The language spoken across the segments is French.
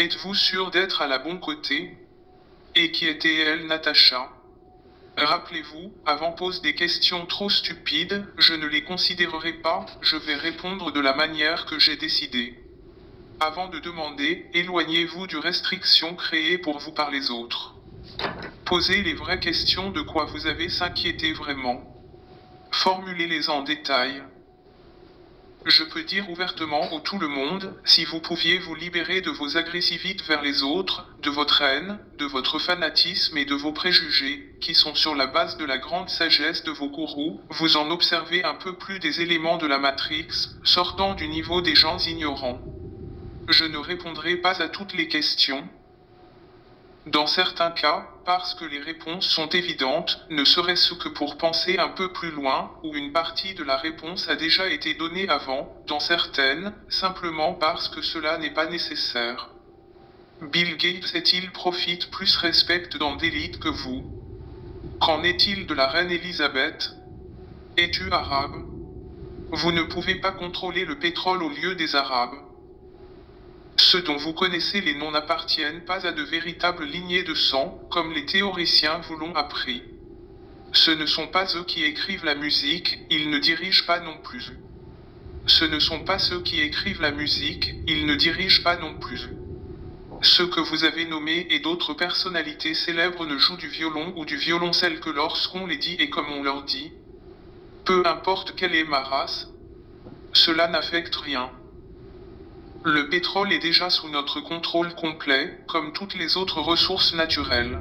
Êtes-vous sûr d'être à la bon côté? Et qui était-elle, Natacha? Rappelez-vous, avant pose des questions trop stupides, je ne les considérerai pas, je vais répondre de la manière que j'ai décidé. Avant de demander, éloignez-vous du restriction créée pour vous par les autres. Posez les vraies questions de quoi vous avez s'inquiéter vraiment. Formulez-les en détail. Je peux dire ouvertement au tout le monde, si vous pouviez vous libérer de vos agressivités vers les autres, de votre haine, de votre fanatisme et de vos préjugés, qui sont sur la base de la grande sagesse de vos gourous, vous en observez un peu plus des éléments de la Matrix, sortant du niveau des gens ignorants. Je ne répondrai pas à toutes les questions. Dans certains cas, parce que les réponses sont évidentes, ne serait-ce que pour penser un peu plus loin, ou une partie de la réponse a déjà été donnée avant, dans certaines, simplement parce que cela n'est pas nécessaire. Bill Gates est-il profite plus respecte dans d'élite que vous? Qu'en est-il de la reine Elisabeth? Es-tu arabe? Vous ne pouvez pas contrôler le pétrole au lieu des Arabes. Ceux dont vous connaissez les noms n'appartiennent pas à de véritables lignées de sang, comme les théoriciens vous l'ont appris. Ce ne sont pas eux qui écrivent la musique, ils ne dirigent pas non plus. Ce ne sont pas ceux qui écrivent la musique, ils ne dirigent pas non plus. Ceux que vous avez nommés et d'autres personnalités célèbres ne jouent du violon ou du violoncelle que lorsqu'on les dit et comme on leur dit. Peu importe quelle est ma race, cela n'affecte rien. Le pétrole est déjà sous notre contrôle complet, comme toutes les autres ressources naturelles.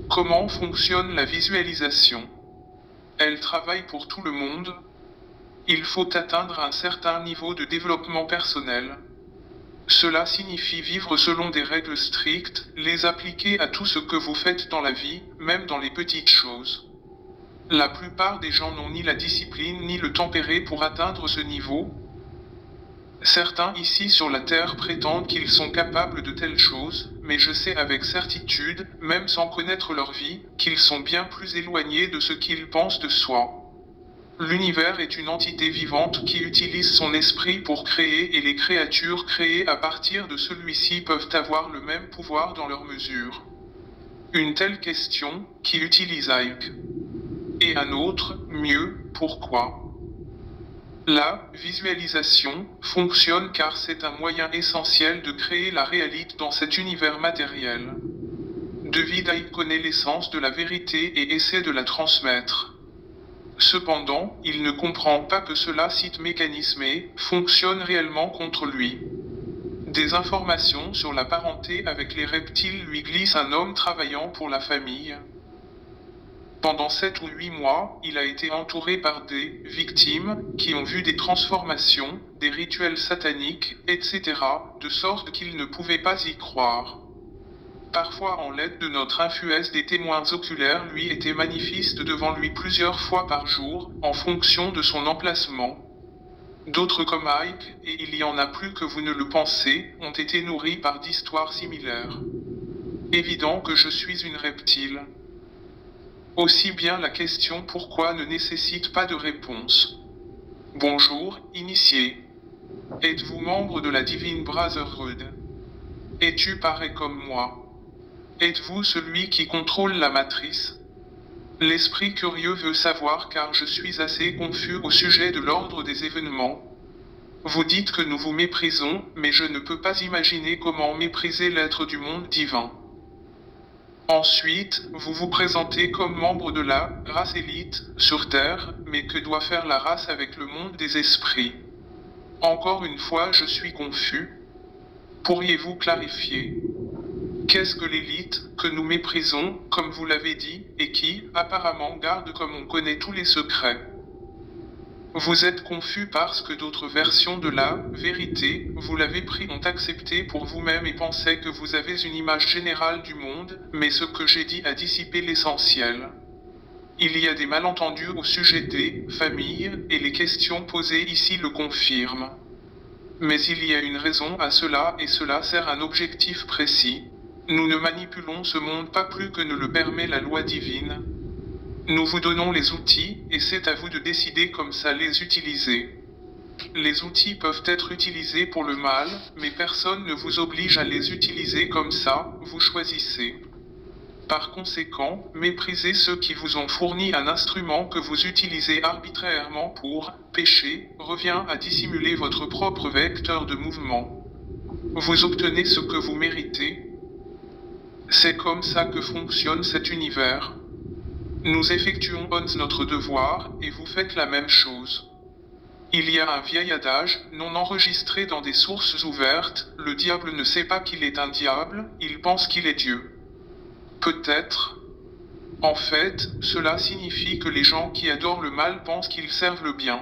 Comment fonctionne la visualisation? Elle travaille pour tout le monde. Il faut atteindre un certain niveau de développement personnel. Cela signifie vivre selon des règles strictes, les appliquer à tout ce que vous faites dans la vie, même dans les petites choses. La plupart des gens n'ont ni la discipline ni le tempéré pour atteindre ce niveau. Certains ici sur la Terre prétendent qu'ils sont capables de telles choses, mais je sais avec certitude, même sans connaître leur vie, qu'ils sont bien plus éloignés de ce qu'ils pensent de soi. L'univers est une entité vivante qui utilise son esprit pour créer et les créatures créées à partir de celui-ci peuvent avoir le même pouvoir dans leur mesure. Une telle question, qui utilise Ike? Et un autre, mieux, pourquoi? La visualisation fonctionne car c'est un moyen essentiel de créer la réalité dans cet univers matériel. David connaît l'essence de la vérité et essaie de la transmettre. Cependant, il ne comprend pas que cela cite mécanismé fonctionne réellement contre lui. Des informations sur la parenté avec les reptiles lui glissent un homme travaillant pour la famille. Pendant 7 ou 8 mois, il a été entouré par des victimes qui ont vu des transformations, des rituels sataniques, etc., de sorte qu'il ne pouvait pas y croire. Parfois en l'aide de notre influence des témoins oculaires lui étaient manifestes devant lui plusieurs fois par jour, en fonction de son emplacement. D'autres comme Ike, et il y en a plus que vous ne le pensez, ont été nourris par d'histoires similaires. Évident que je suis une reptile. Aussi bien la question pourquoi ne nécessite pas de réponse. Bonjour, initié. Êtes-vous membre de la Divine Brotherhood? Es-tu pareil comme moi? Êtes-vous celui qui contrôle la matrice? L'esprit curieux veut savoir car je suis assez confus au sujet de l'ordre des événements. Vous dites que nous vous méprisons, mais je ne peux pas imaginer comment mépriser l'être du monde divin. Ensuite, vous vous présentez comme membre de la race élite sur Terre, mais que doit faire la race avec le monde des esprits? Encore une fois, je suis confus. Pourriez-vous clarifier? Qu'est-ce que l'élite, que nous méprisons, comme vous l'avez dit, et qui, apparemment, garde comme on connaît tous les secrets? Vous êtes confus parce que d'autres versions de la vérité, vous l'avez pris, ont accepté pour vous-même et pensaient que vous avez une image générale du monde, mais ce que j'ai dit a dissipé l'essentiel. Il y a des malentendus au sujet des familles, et les questions posées ici le confirment. Mais il y a une raison à cela, et cela sert un objectif précis. Nous ne manipulons ce monde pas plus que ne le permet la loi divine. Nous vous donnons les outils, et c'est à vous de décider comme ça les utiliser. Les outils peuvent être utilisés pour le mal, mais personne ne vous oblige à les utiliser comme ça, vous choisissez. Par conséquent, méprisez ceux qui vous ont fourni un instrument que vous utilisez arbitrairement pour pécher, revient à dissimuler votre propre vecteur de mouvement. Vous obtenez ce que vous méritez. C'est comme ça que fonctionne cet univers. Nous effectuons notre devoir, et vous faites la même chose. Il y a un vieil adage, non enregistré dans des sources ouvertes, le diable ne sait pas qu'il est un diable, il pense qu'il est Dieu. Peut-être. En fait, cela signifie que les gens qui adorent le mal pensent qu'ils servent le bien.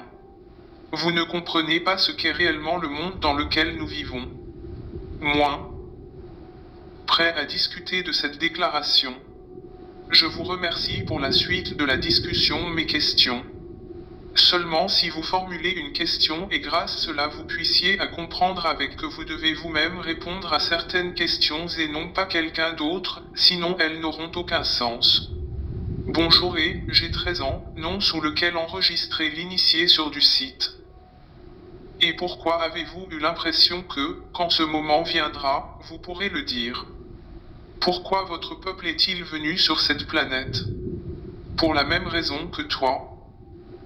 Vous ne comprenez pas ce qu'est réellement le monde dans lequel nous vivons. Moins. Prêt à discuter de cette déclaration. Je vous remercie pour la suite de la discussion. Mes questions. Seulement si vous formulez une question et grâce à cela vous puissiez à comprendre avec que vous devez vous-même répondre à certaines questions et non pas quelqu'un d'autre, sinon elles n'auront aucun sens. Bonjour et j'ai 13 ans, nom sous lequel enregistrer l'initié sur du site. Et pourquoi avez-vous eu l'impression que, quand ce moment viendra, vous pourrez le dire? Pourquoi votre peuple est-il venu sur cette planète? Pour la même raison que toi.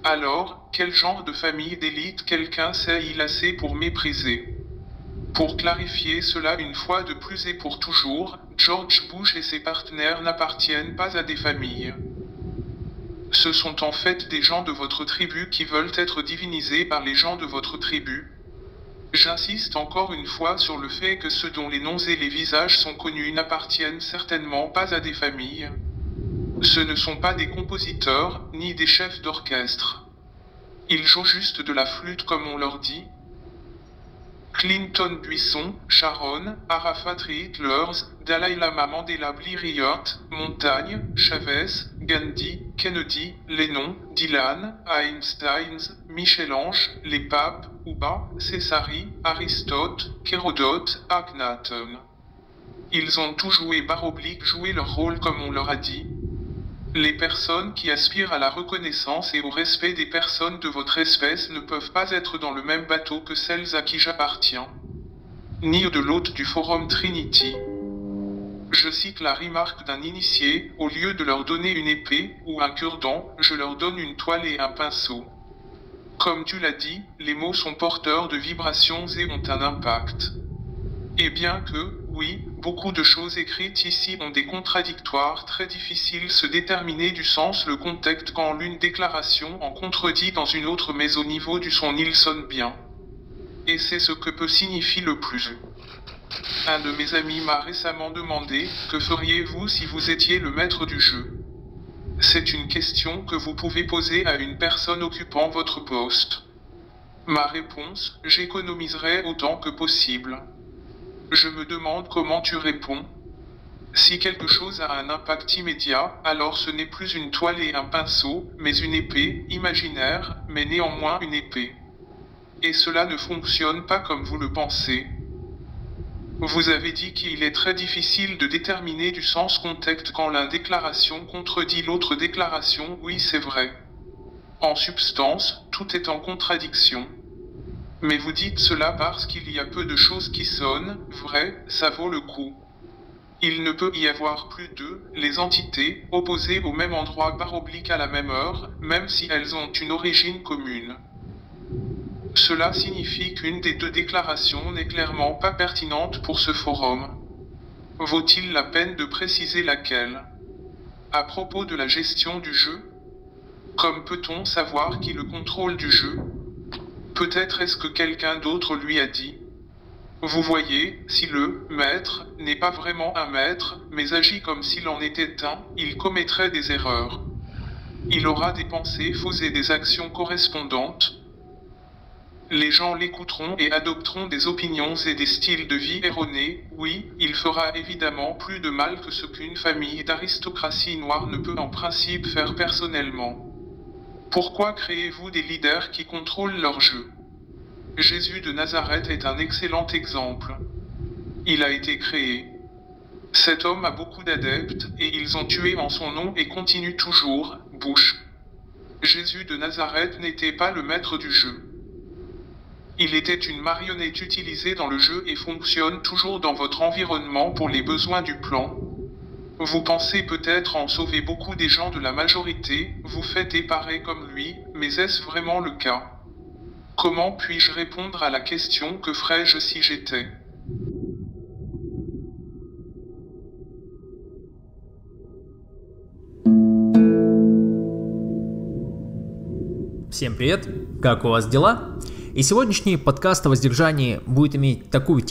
Alors, quel genre de famille d'élite quelqu'un sait-il lasser pour mépriser? Pour clarifier cela une fois de plus et pour toujours, George Bush et ses partenaires n'appartiennent pas à des familles. Ce sont en fait des gens de votre tribu qui veulent être divinisés par les gens de votre tribu. J'insiste encore une fois sur le fait que ceux dont les noms et les visages sont connus n'appartiennent certainement pas à des familles. Ce ne sont pas des compositeurs, ni des chefs d'orchestre. Ils jouent juste de la flûte comme on leur dit. Clinton Buisson, Sharon, Arafat Hitler, Dalai Lama Mandela Blair Montagne, Chavez, Gandhi, Kennedy, Lennon, Dylan, Einstein, Michel-Ange, les papes, Uba, Césari, Aristote, Hérodote, Akhenaton. Ils ont tout joué joué leur rôle comme on leur a dit. Les personnes qui aspirent à la reconnaissance et au respect des personnes de votre espèce ne peuvent pas être dans le même bateau que celles à qui j'appartiens. Ni de l'hôte du Forum Trinity. Je cite la remarque d'un initié, au lieu de leur donner une épée ou un cure-dent, je leur donne une toile et un pinceau. Comme tu l'as dit, les mots sont porteurs de vibrations et ont un impact. Et bien que, oui, beaucoup de choses écrites ici ont des contradictoires très difficiles se déterminer du sens le contexte quand l'une déclaration en contredit dans une autre mais au niveau du son il sonne bien. Et c'est ce que peut signifier le plus. Un de mes amis m'a récemment demandé, que feriez-vous si vous étiez le maître du jeu? C'est une question que vous pouvez poser à une personne occupant votre poste. Ma réponse, j'économiserai autant que possible. Je me demande comment tu réponds. Si quelque chose a un impact immédiat, alors ce n'est plus une toile et un pinceau, mais une épée, imaginaire, mais néanmoins une épée. Et cela ne fonctionne pas comme vous le pensez. Vous avez dit qu'il est très difficile de déterminer du sens contexte quand l'une déclaration contredit l'autre déclaration, oui c'est vrai. En substance, tout est en contradiction. Mais vous dites cela parce qu'il y a peu de choses qui sonnent, vrai, ça vaut le coup. Il ne peut y avoir plus les entités, opposées au même endroit / à la même heure, même si elles ont une origine commune. Cela signifie qu'une des deux déclarations n'est clairement pas pertinente pour ce forum. Vaut-il la peine de préciser laquelle? À propos de la gestion du jeu? Comme peut-on savoir qui le contrôle du jeu? Peut-être est-ce que quelqu'un d'autre lui a dit. Vous voyez, si le maître n'est pas vraiment un maître, mais agit comme s'il en était un, il commettrait des erreurs. Il aura des pensées fausses et des actions correspondantes. Les gens l'écouteront et adopteront des opinions et des styles de vie erronés. Oui, il fera évidemment plus de mal que ce qu'une famille d'aristocratie noire ne peut en principe faire personnellement. Pourquoi créez-vous des leaders qui contrôlent leur jeu? Jésus de Nazareth est un excellent exemple. Il a été créé. Cet homme a beaucoup d'adeptes, et ils ont tué en son nom et continuent toujours, Bush. Jésus de Nazareth n'était pas le maître du jeu. Il était une marionnette utilisée dans le jeu et fonctionne toujours dans votre environnement pour les besoins du plan. Vous pensez peut-être en sauver beaucoup des gens de la majorité, vous faites éparer comme lui, mais est-ce vraiment le cas? Comment puis-je répondre à la question que ferais-je si j'étais? Всем привет, как у вас дела? И сегодняшний подкаст о воздержании будет иметь такую